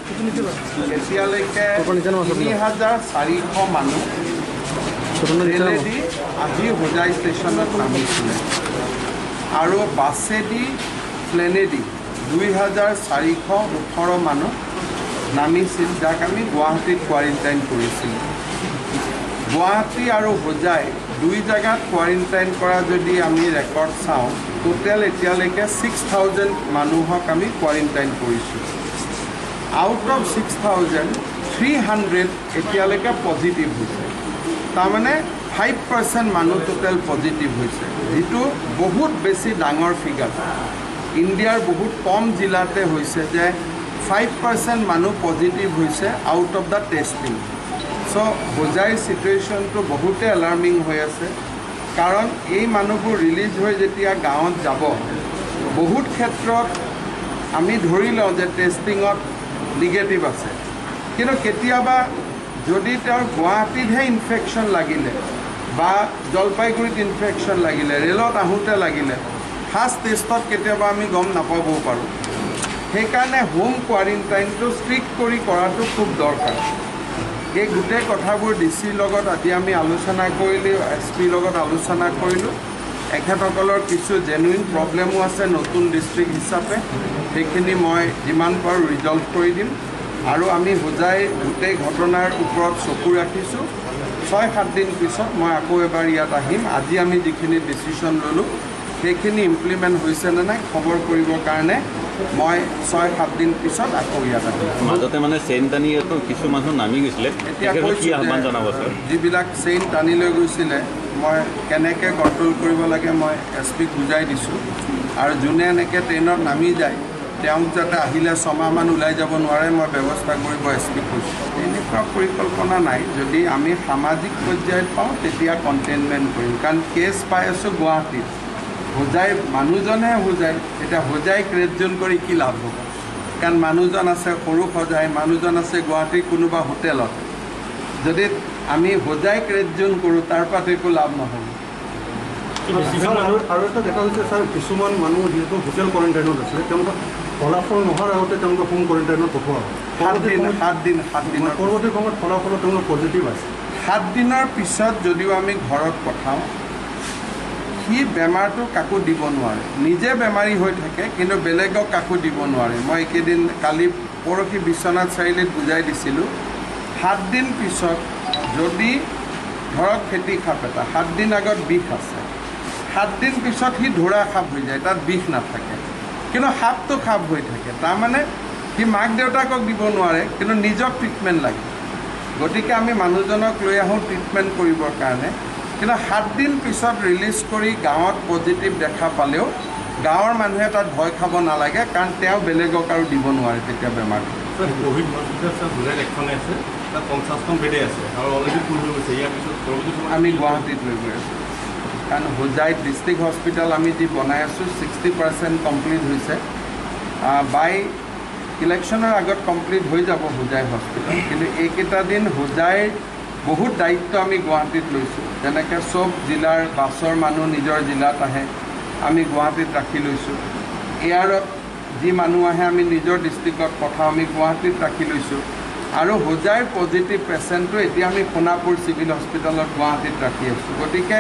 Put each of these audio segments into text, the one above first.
এতিয়ালৈকে ৩,৪০০ মানুহ ৰেলেদি আজি হোজাই ষ্টেচনত নামিছিলে আৰু বাছেদি প্লেনেদি ২,৪১৮ মানুহ নামিছিল, যাক আমি গুৱাহাটীত কোৱাৰেণ্টাইন কৰিছিলোঁ। গুৱাহাটী আৰু হোজাই দুই জেগাত কোৱাৰেণ্টাইন কৰা যদি আমি ৰেকৰ্ড চাওঁ, টোটেল এতিয়ালৈকে 6,000 মানুহক আমি কোৱাৰেণ্টাইন কৰিছোঁ। আউট অফ 6,000, 300 এতিয়ালৈকে পজিটিভ হৈছে। তাৰমানে 5% মানুহ টোটেল পজিটিভ হৈছে, যিটো বহুত বেছি ডাঙৰ ফিগাৰ। ইণ্ডিয়াৰ বহুত কম জিলাতে হৈছে যে 5% মানুহ পজিটিভ হৈছে আউট অফ দ্য টেষ্টিং। চ' হোজাই চিটুৱেশ্যনটো বহুতে এলাৰ্মিং হৈ আছে, কাৰণ এই মানুহবোৰ ৰিলিজ হৈ যেতিয়া গাঁৱত যাব, বহুত ক্ষেত্ৰত আমি ধৰি লওঁ যে টেষ্টিঙত নিগেটিভ আছে, কিন্তু কেতিয়াবা যদি তেওঁৰ গুৱাহাটীতহে ইনফেকশ্যন লাগিলে বা জলপাইগুৰিত ইনফেকশ্যন লাগিলে, ৰেলত আহোঁতে লাগিলে, ফাৰ্ষ্ট টেষ্টত কেতিয়াবা আমি গম নাপাবও পাৰোঁ। সেইকাৰণে হোম কোৱাৰেণ্টাইনটো ষ্ট্ৰিক্ট কৰি কৰাটো খুব দৰকাৰ। এই গোটেই কথাবোৰ ডিচিৰ লগত আজি আমি আলোচনা কৰিলোঁ, SP লগত আলোচনা কৰিলোঁ। এখেতসকলৰ কিছু জেনুইন প্ৰব্লেমো আছে নতুন ডিষ্ট্ৰিক্ট হিচাপে, সেইখিনি মই যিমান পাৰোঁ ৰিজল্ভ কৰি দিম। আৰু আমি হোজাই গোটেই ঘটনাৰ ওপৰত চকু ৰাখিছোঁ। 6-7 দিন পিছত মই আকৌ এবাৰ ইয়াত আহিম। আজি আমি যিখিনি ডিচিশ্যন ল'লোঁ সেইখিনি ইমপ্লিমেণ্ট হৈছে নে নাই খবৰ কৰিবৰ কাৰণে মই 6-7 দিন পিছত আকৌ ইয়াত আহিম। মাজতে মানে চেইন টানিটো কিছু মানুহ নামি গৈছিলে, এতিয়া যিবিলাক চেইন টানি লৈ গৈছিলে মই কেনেকৈ কণ্ট্ৰল কৰিব লাগে মই SP-ক বুজাই দিছোঁ। আৰু যোনে এনেকৈ ট্ৰেইনত নামি যায় তেওঁক যাতে আহিলে 6 মাহমান ওলাই যাব নোৱাৰে মই ব্যৱস্থা কৰিব SP-ক কৈছোঁ। এনেকুৱা পৰিকল্পনা নাই। যদি আমি সামাজিক পৰ্যায়ত পাওঁ তেতিয়া কণ্টেইনমেণ্ট কৰিম, কাৰণ কেছ পাই আছোঁ গুৱাহাটীত। হোজাই মানুহজনহে হোজাই, এতিয়া হোজাইক ৰেড জোন কৰি কি লাভ হ'ব? কাৰণ মানুহজন আছে সৰু সজাই, মানুহজন আছে গুৱাহাটীৰ কোনোবা হোটেলত। যদি আমি হোজাইক ৰেড জোন কৰোঁ তাৰ পৰা একো লাভ নহ'ব। আৰু এটা দেখা হৈছে ছাৰ, কিছুমান মানুহ যিহেতু হোটেল কোৱাৰেণ্টাইনত আছে, তেওঁলোকক ফলাফল নোহোৱাৰ আগতে তেওঁলোকক হোম কোৱাৰেণ্টাইনত পঠোৱা হয়। 7 দিন পৰৱৰ্তী সময়ত ফলাফলত তেওঁলোক পজিটিভ আছে। 7 দিনৰ পিছত যদিও আমি ঘৰত পঠাওঁ, সি বেমাৰটো কাকো দিব নোৱাৰে। নিজে বেমাৰী হৈ থাকে কিন্তু বেলেগক কাকো দিব নোৱাৰে। মই এইকেইদিন কালি পৰহি বিশ্বনাথ চাৰিআলিত বুজাই দিছিলোঁ। 7 দিন পিছত যদি ধৰক ফেটি সাপ এটা 7 দিন আগত বিষ আছে, 7 দিন পিছত সি ধৰা সাপ হৈ যায়, তাত বিষ নাথাকে, কিন্তু সাপটো সাপ হৈ থাকে। তাৰমানে সি মাক দেউতাকক দিব নোৱাৰে কিন্তু নিজক ট্ৰিটমেণ্ট লাগে। গতিকে আমি মানুহজনক লৈ আহোঁ ট্ৰিটমেণ্ট কৰিবৰ কাৰণে, কিন্তু 7 দিন পিছত ৰিলিজ কৰি গাঁৱত পজিটিভ দেখা পালেও গাঁৱৰ মানুহে তাত ভয় খাব নালাগে, কাৰণ তেওঁ বেলেগক আৰু দিব নোৱাৰে তেতিয়া বেমাৰটো। ক'ভিড হস্পিটেল হোজাইত এখনে আছে, তাত 50খন বেডে আছে আৰু অলৰেডি ফুল হৈ গৈছে। ইয়াৰ পিছত আমি গুৱাহাটীত লৈ গৈ আছোঁ, কাৰণ হোজাইত ডিষ্ট্ৰিক্ট হস্পিটেল আমি যি বনাই আছোঁ 60% কমপ্লিট হৈছে। বাই ইলেকশ্যনৰ আগত কমপ্লিট হৈ যাব হোজাই হস্পিটেল, কিন্তু এইকেইটা দিন হোজাইৰ বহুত দায়িত্ব আমি গুৱাহাটীত লৈছোঁ। যেনেকৈ চব জিলাৰ বাছৰ মানুহ নিজৰ জিলাত আহে, আমি গুৱাহাটীত ৰাখি লৈছোঁ। এয়াৰত যি মানুহ আহে আমি নিজৰ ডিষ্ট্ৰিক্টত পঠাওঁ, আমি গুৱাহাটীত ৰাখি লৈছোঁ। আৰু হোজাইৰ পজিটিভ পেচেণ্টটো এতিয়া আমি সোণাপুৰ চিভিল হস্পিটেলত গুৱাহাটীত ৰাখি আছোঁ। গতিকে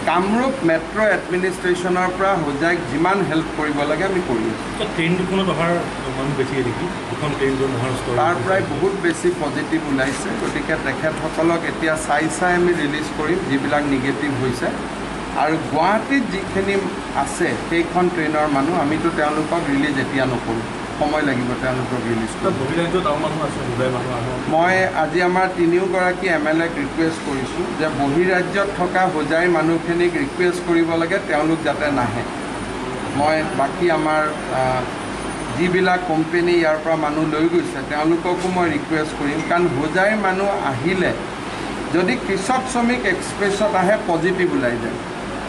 কামৰূপ মেট্ৰ' এডমিনিষ্ট্ৰেশ্যনৰ পৰা হোজাইক যিমান হেল্প কৰিব লাগে আমি কৰি আছোঁ। ট্ৰেইন দুখনত অহাৰ মানুহ বেছিকৈ দেখি দুখন ট্ৰেইন তাৰ পৰাই বহুত বেছি পজিটিভ ওলাইছে। গতিকে তেখেতসকলক এতিয়া চাই আমি ৰিলিজ কৰিম যিবিলাক নিগেটিভ হৈছে। আৰু গুৱাহাটীত যিখিনি আছে সেইখন ট্ৰেইনৰ মানুহ আমিতো তেওঁলোকক ৰিলিজ এতিয়া নকৰোঁ, সময় লাগিব তেওঁলোকক ৰিলিজ কৰিব। মই আজি আমাৰ 3গৰাকী MLAক ৰিকুৱেষ্ট কৰিছোঁ যে বহিৰাজ্যত থকা হোজাই মানুহখিনিক ৰিকুৱেষ্ট কৰিব লাগে তেওঁলোক যাতে নাহে। মই বাকী আমাৰ যিবিলাক কোম্পানী ইয়াৰ পৰা মানুহ লৈ গৈছে তেওঁলোককো মই ৰিকুৱেষ্ট কৰিম, কাৰণ হোজাইৰ মানুহ আহিলে যদি কৃষক শ্ৰমিক এক্সপ্ৰেছত আহে পজিটিভ ওলাই যায়,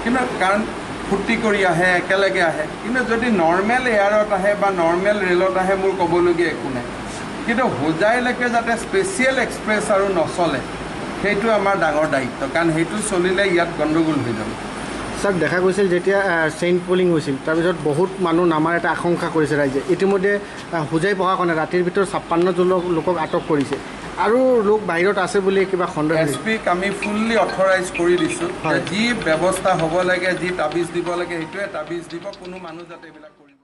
কিন্তু কাৰণ ফূৰ্তি কৰি আহে একেলগে আহে, কিন্তু যদি নৰ্মেল এয়াৰত আহে বা নৰ্মেল ৰেলত আহে মোৰ ক'বলগীয়া একো নাই। কিন্তু হোজাইলৈকে যাতে স্পেচিয়েল এক্সপ্ৰেছ আৰু নচলে সেইটো আমাৰ ডাঙৰ দায়িত্ব, কাৰণ সেইটো চলিলে ইয়াত গণ্ডগোল হৈ যাব। স্যাৰ দেখা গৈছিল যেতিয়া চেইন পুলিং হৈছিল তাৰপিছত বহুত মানুহ নামাৰ এটা আশংকা কৰিছে ৰাইজে ইতিমধ্যে হোজাই প্ৰশাসনে ৰাতিৰ ভিতৰত 56জন লোকক আটক কৰিছে আৰু লোক বাহিৰত আছে বুলি কিবা সন্দেহ এছপিক আমি ফুল্লি অথৰাইজ কৰি দিছোঁ হয়। যি ব্যৱস্থা হ'ব লাগে যি তাবিজ দিব লাগে সেইটোৱে তাবিজ দিব কোনো মানুহ যাতে এইবিলাক কৰিব